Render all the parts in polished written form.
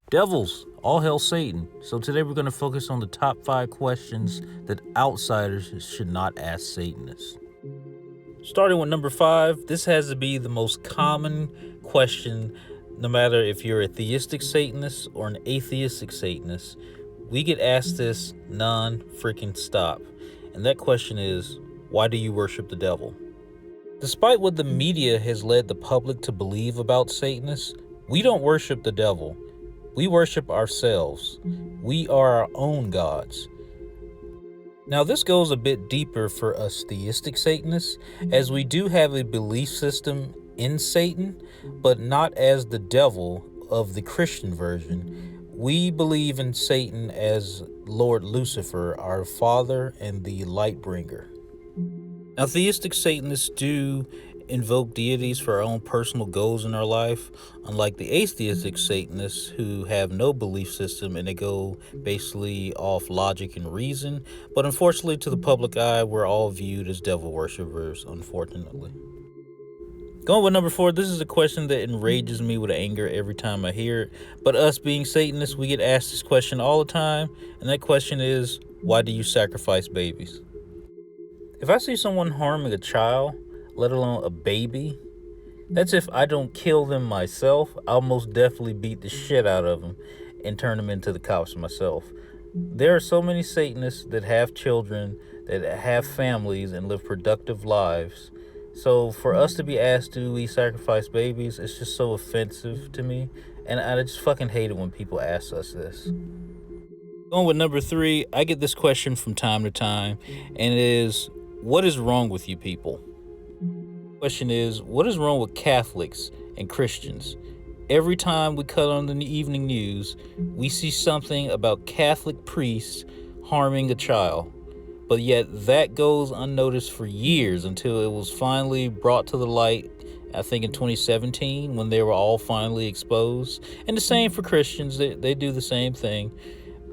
Devils, all hail Satan. So today we're going to focus on the top 5 questions that outsiders should not ask Satanists. Starting with number 5, this has to be the most common question, no matter if you're a theistic Satanist or an atheistic Satanist. We get asked this non-freaking stop. And that question is, why do you worship the devil? Despite what the media has led the public to believe about Satanists, we don't worship the devil. We worship ourselves. We are our own gods. Now, this goes a bit deeper for us theistic Satanists, as we do have a belief system in Satan, but not as the devil of the Christian version. We believe in Satan as Lord Lucifer, our father and the light bringer. Now, theistic Satanists do invoke deities for our own personal goals in our life, unlike the atheistic Satanists who have no belief system and they go basically off logic and reason. But unfortunately, to the public eye, we're all viewed as devil worshippers, unfortunately. Going with number 4, this is a question that enrages me with anger every time I hear it. But us being Satanists, we get asked this question all the time, and that question is, why do you sacrifice babies? If I see someone harming a child, let alone a baby, that's if I don't kill them myself. I'll most definitely beat the shit out of them and turn them into the cops myself. There are so many Satanists that have children, that have families and live productive lives. So for us to be asked, do we sacrifice babies, it's just so offensive to me. And I just fucking hate it when people ask us this. Going with number 3, I get this question from time to time, and it is, what is wrong with you people? Question is, what is wrong with Catholics and Christians? Every time we cut on the evening news, we see something about Catholic priests harming a child. But yet that goes unnoticed for years until it was finally brought to the light, I think in 2017, when they were all finally exposed. And the same for Christians, they do the same thing.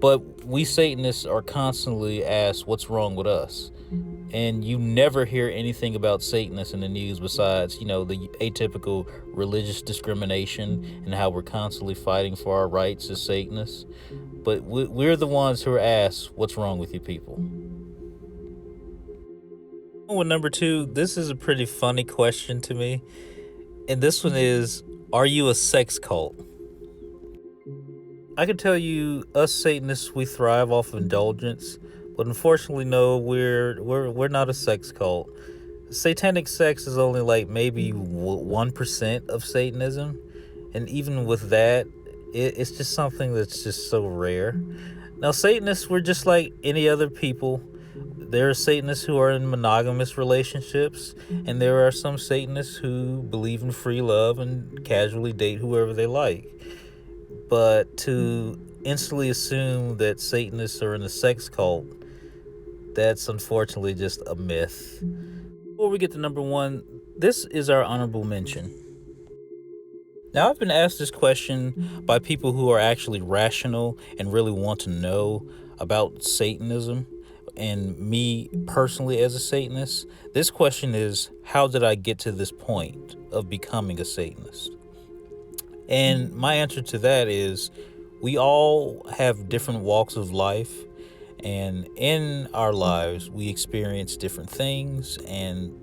But we Satanists are constantly asked what's wrong with us. And you never hear anything about Satanists in the news besides, the atypical religious discrimination and how we're constantly fighting for our rights as Satanists. But we're the ones who are asked, what's wrong with you people? With number 2, this is a pretty funny question to me. And this one is, are you a sex cult? I can tell you, us Satanists, we thrive off of indulgence. But unfortunately, no, we're not a sex cult. Satanic sex is only like maybe 1% of Satanism. And even with that, it's just something that's just so rare. Now, Satanists, we're just like any other people. There are Satanists who are in monogamous relationships. And there are some Satanists who believe in free love and casually date whoever they like. But to instantly assume that Satanists are in a sex cult, that's unfortunately just a myth. Before we get to number 1, this is our honorable mention. Now, I've been asked this question by people who are actually rational and really want to know about Satanism. And me personally as a Satanist, this question is, how did I get to this point of becoming a Satanist? And my answer to that is, we all have different walks of life. And in our lives, we experience different things, and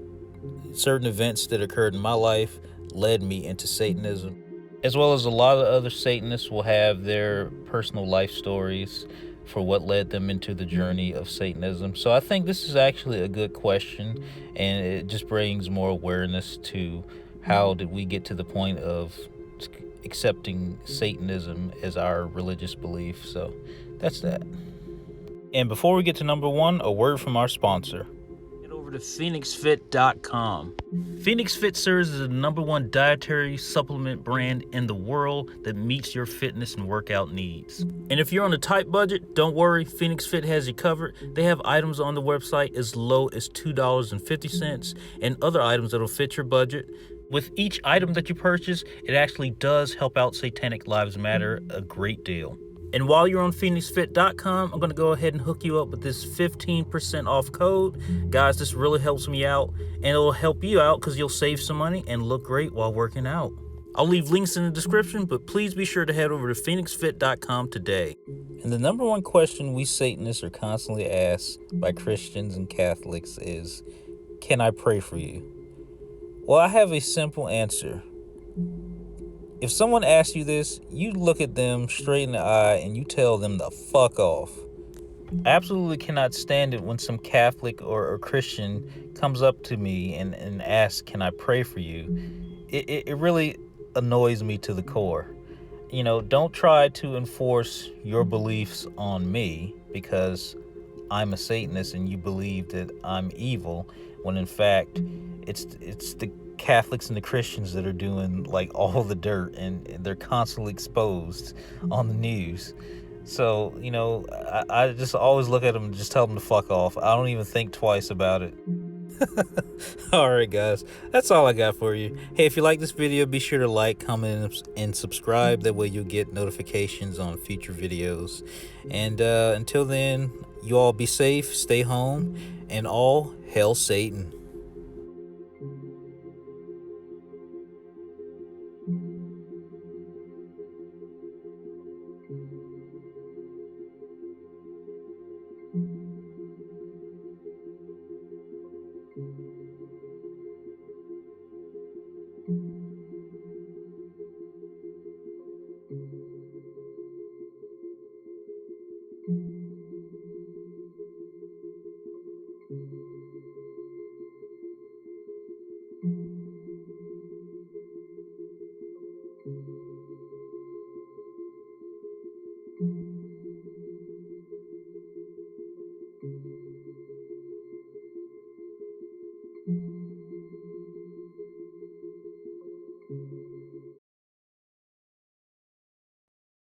certain events that occurred in my life led me into Satanism. As well as a lot of other Satanists will have their personal life stories for what led them into the journey of Satanism. So I think this is actually a good question, and it just brings more awareness to how did we get to the point of accepting Satanism as our religious belief. So that's that. And before we get to number 1, a word from our sponsor. Head over to PhoenixFit.com. Phoenix Fit serves as the #1 dietary supplement brand in the world that meets your fitness and workout needs. And if you're on a tight budget, don't worry, Phoenix Fit has you covered. They have items on the website as low as $2.50 and other items that'll fit your budget. With each item that you purchase, it actually does help out Satanic Lives Matter a great deal. And while you're on PhoenixFit.com, I'm going to go ahead and hook you up with this 15% off code. Guys, this really helps me out, and it'll help you out because you'll save some money and look great while working out. I'll leave links in the description, but please be sure to head over to phoenixfit.com today. And the number one question we Satanists are constantly asked by Christians and Catholics is, can I pray for you? Well, I have a simple answer. If someone asks you this, you look at them straight in the eye and you tell them to fuck off. I absolutely cannot stand it when some Catholic or Christian comes up to me and asks, can I pray for you? It really annoys me to the core. Don't try to enforce your beliefs on me because I'm a Satanist and you believe that I'm evil, when in fact it's the Catholics and the Christians that are doing like all the dirt, and they're constantly exposed on the news. So, I just always look at them and just tell them to fuck off. I don't even think twice about it. Alright guys, that's all I got for you. Hey, if you like this video, be sure to like, comment, and subscribe. That way you'll get notifications on future videos. And until then, you all be safe, stay home, and all hail Satan.